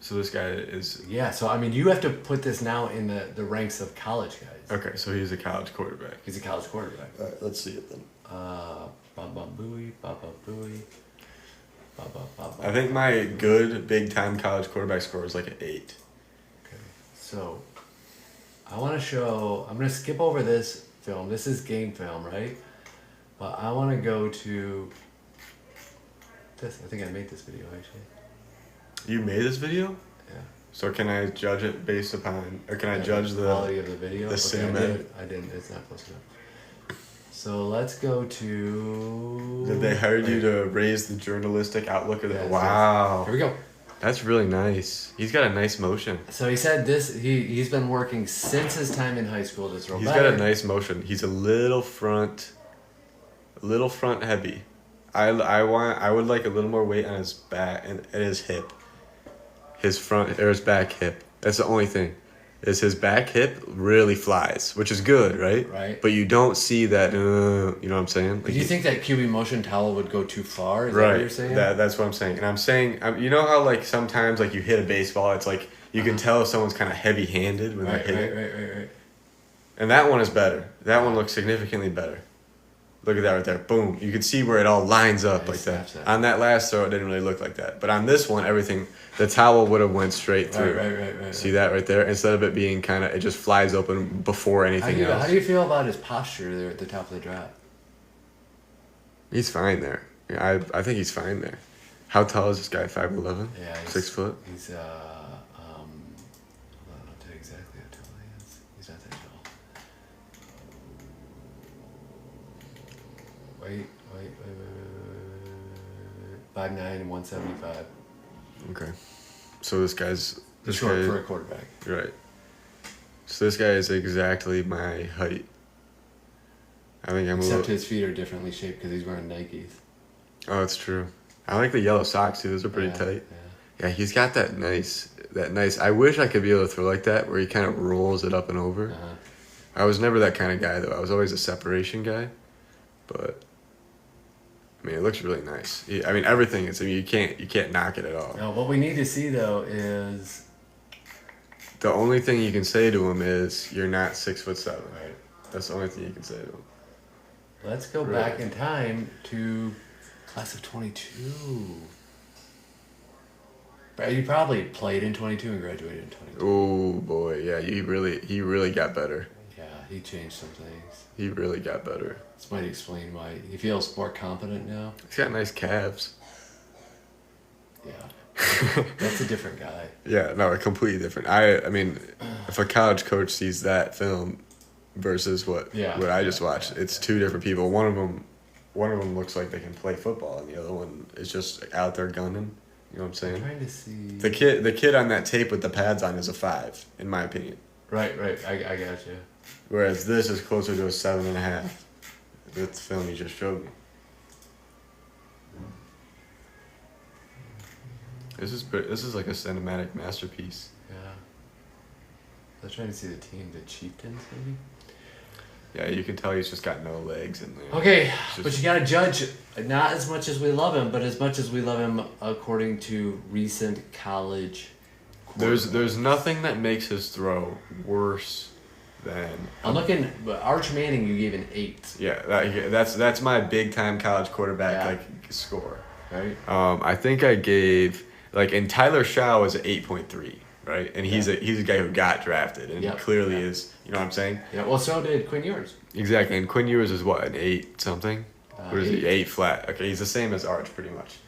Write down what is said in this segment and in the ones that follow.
So this guy is... Yeah, so I mean, you have to put this now in the ranks of college guys. Okay, so he's a college quarterback. He's a college quarterback. All right, let's see it then. Baba Booey, Baba Booey, Baba Baba. I think my good big-time college quarterback score is like an 8. Okay, so I want to show... I'm going to skip over this film. This is game film, right? But I want to go to this. I think I made this video, actually. You made this video? Yeah. So can I judge it based upon... Or can I judge the quality of the video? the Okay, cinematic? I didn't. It's not close enough. So let's go to... Did they hire you to raise the journalistic outlook of the... Yes, Wow. Here we go. That's really nice. He's got a nice motion. So he said this. He's been working since his time in high school to throw He's better. got a nice motion. He's a little front heavy. I would like a little more weight on his back and at his hip. His front or his back hip. That's the only thing. Is his back hip really flies, which is good, right? Right. But you don't see that. You know what I'm saying? Like Do you think that QB motion towel would go too far? Is right. that what you're saying? That's what I'm saying. And I'm saying, you know how like sometimes like you hit a baseball, it's like you can tell if someone's kind of heavy-handed when right, they hit right, it. right. And that one is better. That one looks significantly better. Look at that right there. Boom. You can see where it all lines up Yeah, like that. that. On that last throw, it didn't really look like that. But on this one, everything, the towel would have went straight through. Right. See that right there? Instead of it being kind of, it just flies open before anything else. How do you feel about his posture there at the top of the drop? He's fine there. Yeah, I think he's fine there. How tall is this guy? 5'11"? Yeah, 6 foot? He's hold on, I'll tell you exactly how tall he is. He's not that tall. Wait. 5'9" and 175. Okay. So this guy's... He's short for a quarterback. Right. So this guy is exactly my height. I think I'm Except his feet are differently shaped because he's wearing Nikes. Oh, that's true. I like the yellow socks too. Those are pretty tight. Yeah, he's got that nice. I wish I could be able to throw like that, where he kind of rolls it up and over. Uh-huh. I was never that kind of guy though. I was always a separation guy, but I mean, it looks really nice. I mean, everything is. I mean, you can't knock it at all. Now, what we need to see though is The only thing you can say to him is, "You're not 6'7". right. That's the only thing you can say to him. Let's go Really? back in time to class of 22. But you probably played in 22 and graduated in 22. Oh boy, yeah, he really got better. Yeah, he changed some things. He really got better. This might explain why he feels more confident now. He's got nice calves. Yeah. That's a different guy. Yeah, no, completely different. I mean, if a college coach sees that film versus what I just watched, it's two different people. One of them looks like they can play football, and the other one is just out there gunning. You know what I'm saying? I'm trying to see. The kid on that tape with the pads on is a 5, in my opinion. Right. I got you. Whereas this is closer to a 7.5. That's the film you just showed me. This is like a cinematic masterpiece. Yeah. I was trying to see the team, the Chieftains, maybe. Yeah, you can tell he's just got no legs in there. Okay, It's but just- you gotta judge not as much as we love him, but as much as we love him according to recent college. There's nothing that makes his throw worse than. I'm looking. Arch Manning, you gave an 8. Yeah, that's my big time college quarterback Yeah. like score. Right. I think I gave and Tyler Shaw was an 8.3, right? And he's a guy who got drafted and Yep. clearly is. You know what I'm saying? Yeah. Well, so did Quinn Ewers. Exactly. And Quinn Ewers is what, an 8 something? What is he? 8. 8 flat. Okay, he's the same as Arch pretty much,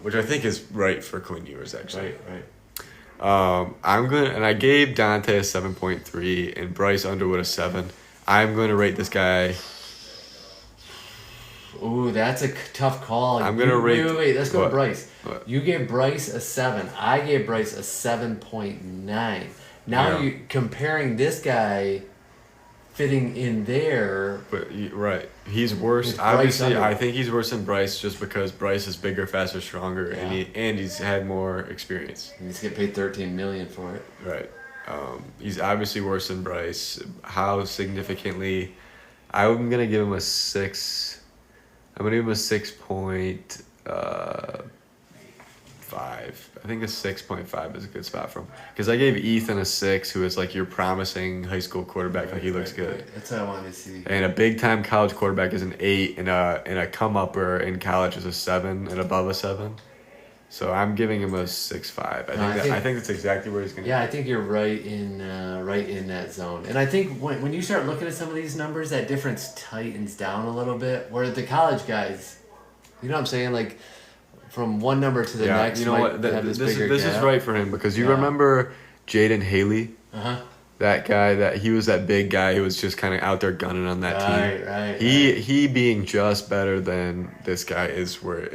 which I think is right for Quinn Ewers actually. Right. I gave Dante a 7.3 and Bryce Underwood a 7. I'm going to rate this guy. Ooh, that's a tough call. I'm gonna rate. Wait. Let's go what? to Bryce. What? You gave Bryce a 7. I gave Bryce a 7.9. Now Yeah. you comparing this guy fitting in there. But right, he's worse. With Bryce Obviously, Underwood. I think he's worse than Bryce just because Bryce is bigger, faster, stronger, Yeah. and he's had more experience. He needs to get paid $13 million for it. Right. He's obviously worse than Bryce. How significantly? I'm gonna give him a 6. I'm gonna give him a 6.5. 5. I think a 6.5 is a good spot for him. Because I gave Ethan a 6, who is like your promising high school quarterback. Like he looks good. Right. That's what I wanted to see. And a big time college quarterback is an 8, and a come upper in college is a 7, and above a 7. So I'm giving him a 6.5. I think that's exactly where he's going to. Yeah, I think you're right in that zone. And I think when you start looking at some of these numbers, that difference tightens down a little bit. Where the college guys, you know what I'm saying, like from one number to the next. You know what? This is right for him because you remember Jaden Haley. That guy he was that big guy who was just kind of out there gunning on that team. Right. He being just better than this guy is about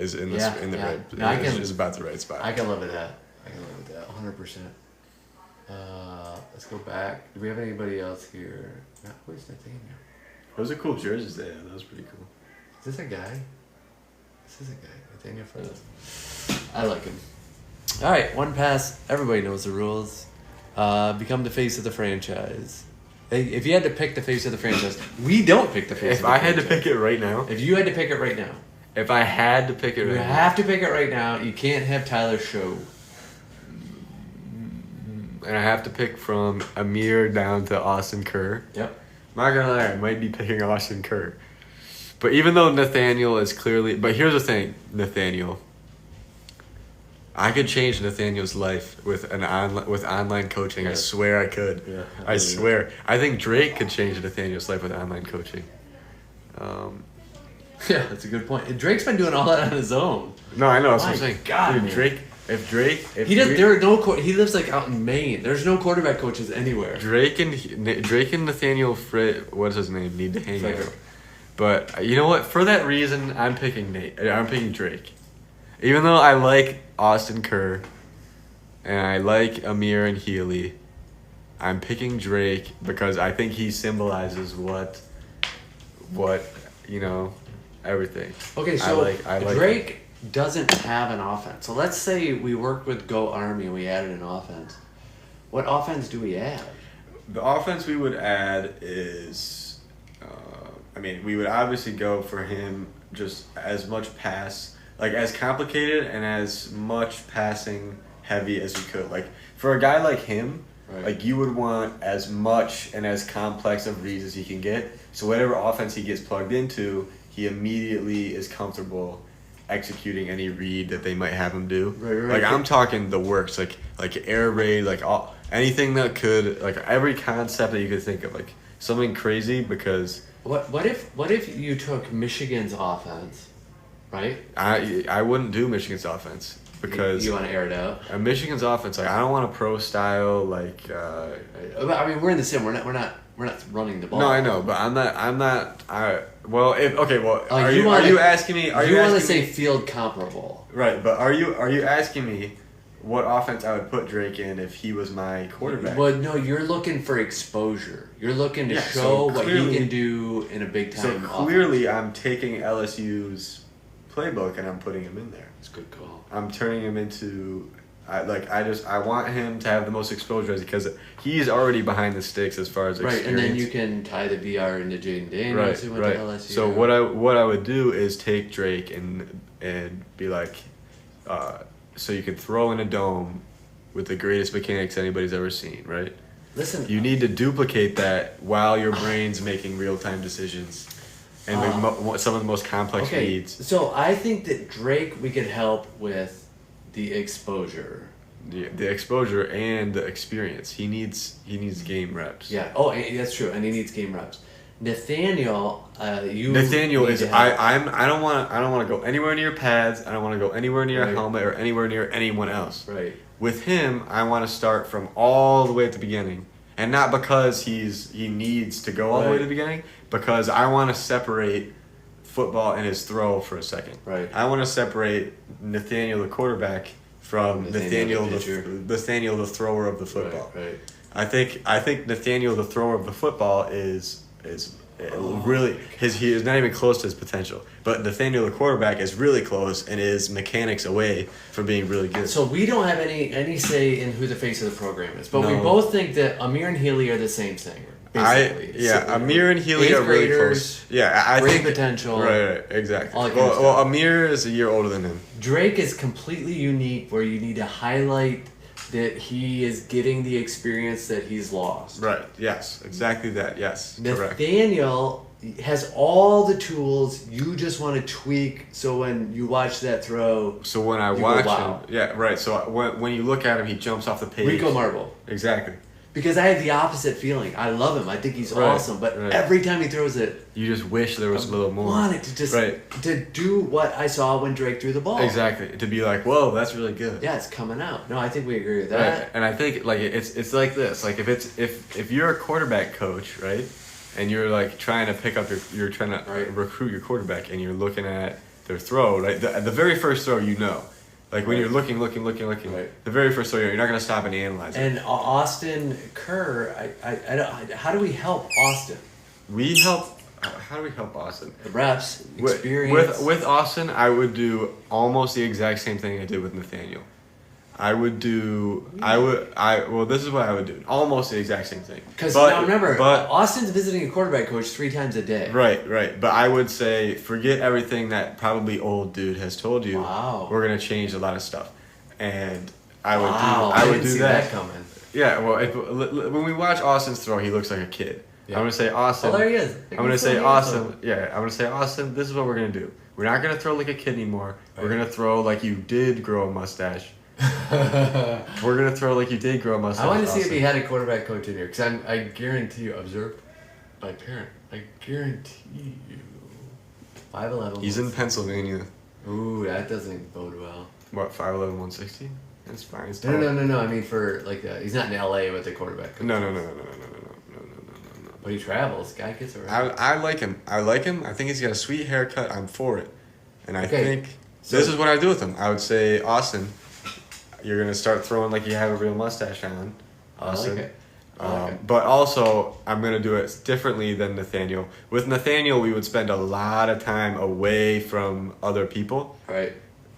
the right spot. I can live with that. 100%. Let's go back. Do we have anybody else here? No, where's Nathaniel? Those are cool jerseys there. That was pretty cool. Is this a guy? This is a guy. Nathaniel Fernandez. I like him. All right, one pass. Everybody knows the rules. Become the face of the franchise. Hey, if you had to pick the face of the franchise, we don't pick the face. If I had to pick it right now. If you had to pick it right now. If I had to pick it right now. You have to pick it right now. You can't have Tyler Show. And I have to pick from Amir down to Austin Kerr. Yep. Not gonna lie, I might be picking Austin Kerr. But even though Nathaniel is clearly... But here's the thing, Nathaniel. I could change Nathaniel's life with online coaching. Yeah. I swear I could. Yeah, I swear. I think Drake could change Nathaniel's life with online coaching. Yeah, that's a good point. Drake's been doing all that on his own. No, I know. That's what I'm saying. God, dude, Drake. He lives like out in Maine. There's no quarterback coaches anywhere. Drake and Nathaniel what's his name? Need to hang out. But you know what? For that reason, I'm picking Drake. Even though I like Austin Kerr and I like Amir and Healy, I'm picking Drake because I think he symbolizes what everything. Okay, so I like Drake doesn't have an offense. So let's say we worked with Go Army and we added an offense. What offense do we add? The offense we would add is, we would obviously go for him just as much pass. Like, as complicated and as much passing heavy as we could. Like, for a guy like him, like, you would want as much and as complex of reads as he can get. So whatever offense he gets plugged into, he immediately is comfortable executing any read that they might have him do. Right. Like, I'm talking the works. Like air raid, like, anything that could, like, every concept that you could think of. Like, something crazy because... What if you took Michigan's offense... Right? I wouldn't do Michigan's offense because you want to air it out. Michigan's offense, like, I don't want a pro style like. We're in the sim. We're not running the ball. No, I know, but I'm not. Are you asking me? You want to say field comparable? Right, but are you asking me what offense I would put Drake in if he was my quarterback? Well, no, you're looking for exposure. You're looking to show what he can do in a big time. So clearly, I'm taking LSU's playbook and I'm putting him in there. It's a good call. I'm turning him into I want him to have the most exposure because he's already behind the sticks as far as experience. Right, and then you can tie the VR into Jaden Daniels who went to LSU. So what I would do is take Drake and be like, so you can throw in a dome with the greatest mechanics anybody's ever seen, right? Listen, you need to duplicate that while your brain's making real-time decisions. And some of the most complex needs. So I think that Drake we could help with the exposure. The exposure and the experience. He needs game reps. Yeah. Oh, that's true. And he needs game reps. Nathaniel, Nathaniel is I don't want to go anywhere near pads. I don't want to go anywhere near a helmet or anywhere near anyone else. Right. With him, I want to start from all the way at the beginning. And not because he needs to go all the way to the beginning, because I want to separate football and his throw for a second. Right. I want to separate Nathaniel the quarterback from Nathaniel the thrower of the football. Right. I think Nathaniel the thrower of the football is really he is not even close to his potential. But Nathaniel the quarterback is really close and is mechanics away from being really good. So we don't have any say in who the face of the program is, but we both think that Amir and Healy are the same thing. basically. Amir and Healy are really close. Yeah, I great think potential. Right, exactly. All that kind of Well, Amir is a year older than him. Drake is completely unique, where you need to highlight that he is getting the experience that he's lost. Right. Yes. Exactly that. Yes. Correct. Nathaniel has all the tools. You just want to tweak. So when you watch that throw, so when I watch him, yeah, right. So when you look at him, he jumps off the page. Rico Marble. Exactly. Because I have the opposite feeling. I love him. I think he's awesome. But every time he throws it, you just wish there was a little more. I wanted to just to do what I saw when Drake threw the ball. Exactly. To be like, whoa, that's really good. Yeah, it's coming out. No, I think we agree with that. Right. And I think like it's like this. Like if you're a quarterback coach, right, and you're like trying to pick up you're trying to recruit your quarterback, and you're looking at their throw, right? The very first throw, you know. Like when you're looking, right. The very first throw, you're not going to stop and analyze it. And Austin Kerr, how do we help Austin? How do we help Austin? The reps, experience. With Austin, I would do almost the exact same thing I did with Nathaniel. This is what I would do. Almost the exact same thing. Because now remember, Austin's visiting a quarterback coach 3 times a day. Right. But I would say, forget everything that probably old dude has told you. Wow. We're going to change a lot of stuff. And I would didn't see that coming. Yeah, well, when we watch Austin's throw, he looks like a kid. Yeah. I'm going to say, Austin. Oh, there he is. I'm going to say, Austin. Yeah, I'm going to say, Austin, this is what we're going to do. We're not going to throw like a kid anymore. Right. We're going to throw like you did grow a mustache. We're gonna throw like you did grow a mustache. I want to see if he had a quarterback coach in here, because I guarantee you, observe my parent. I guarantee you, 5'11". He's in Pennsylvania. Ooh, that doesn't bode well. What, 5'11", 160? That's fine. No. I mean, for like he's not in LA with the quarterback coach. No. But he travels. Guy gets around. I like him. I think he's got a sweet haircut. I'm for it, and I think this is what I do with him. I would say, Austin, you're going to start throwing like you have a real mustache on. Awesome. I like it. But also, I'm going to do it differently than Nathaniel. With Nathaniel, we would spend a lot of time away from other people. Right.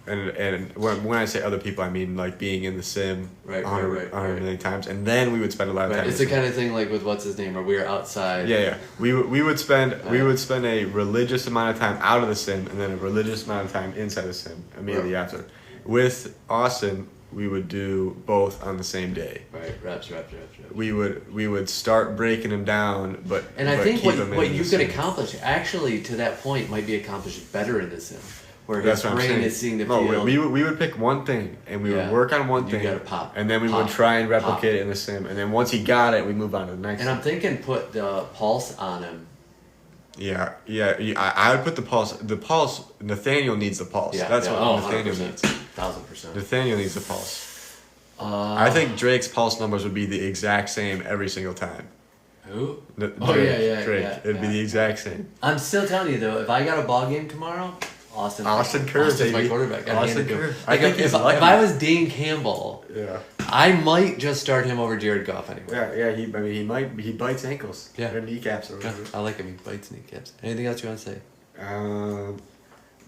And when I say other people, I mean like being in the sim 100 million times. And then we would spend a lot of time. It's the kind of thing like with what's his name, where we were outside. Yeah. We would spend a religious amount of time out of the sim, and then a religious amount of time inside the sim immediately after. With Austin, we would do both on the same day. Right, reps. We would start breaking them down, but I think what you could accomplish, actually, to that point, might be accomplished better in the sim, where his brain is seeing the field. We would pick one thing, and we would work on one thing, and then we would try and replicate it in the sim, and then once he got it, we move on to the next. And I'm thinking put the pulse on him. Yeah. I would put the pulse. The pulse. Nathaniel needs the pulse. That's what Nathaniel needs. 1000%. Nathaniel needs the pulse. I think Drake's pulse numbers would be the exact same every single time. Who? Drake. It'd be the exact same. I'm still telling you though, if I got a ball game tomorrow, Austin Kerr, Austin's my quarterback. Austin Kerr. Like if I was Dean Campbell, I might just start him over Jared Goff anyway. He bites ankles. Yeah. Or kneecaps or whatever. I like him. He bites kneecaps. Anything else you want to say?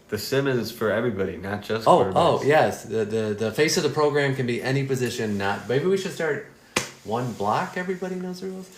The sim is for everybody, not just quarterbacks. Oh yes. The face of the program can be any position. Maybe we should start one block. Everybody knows the rules.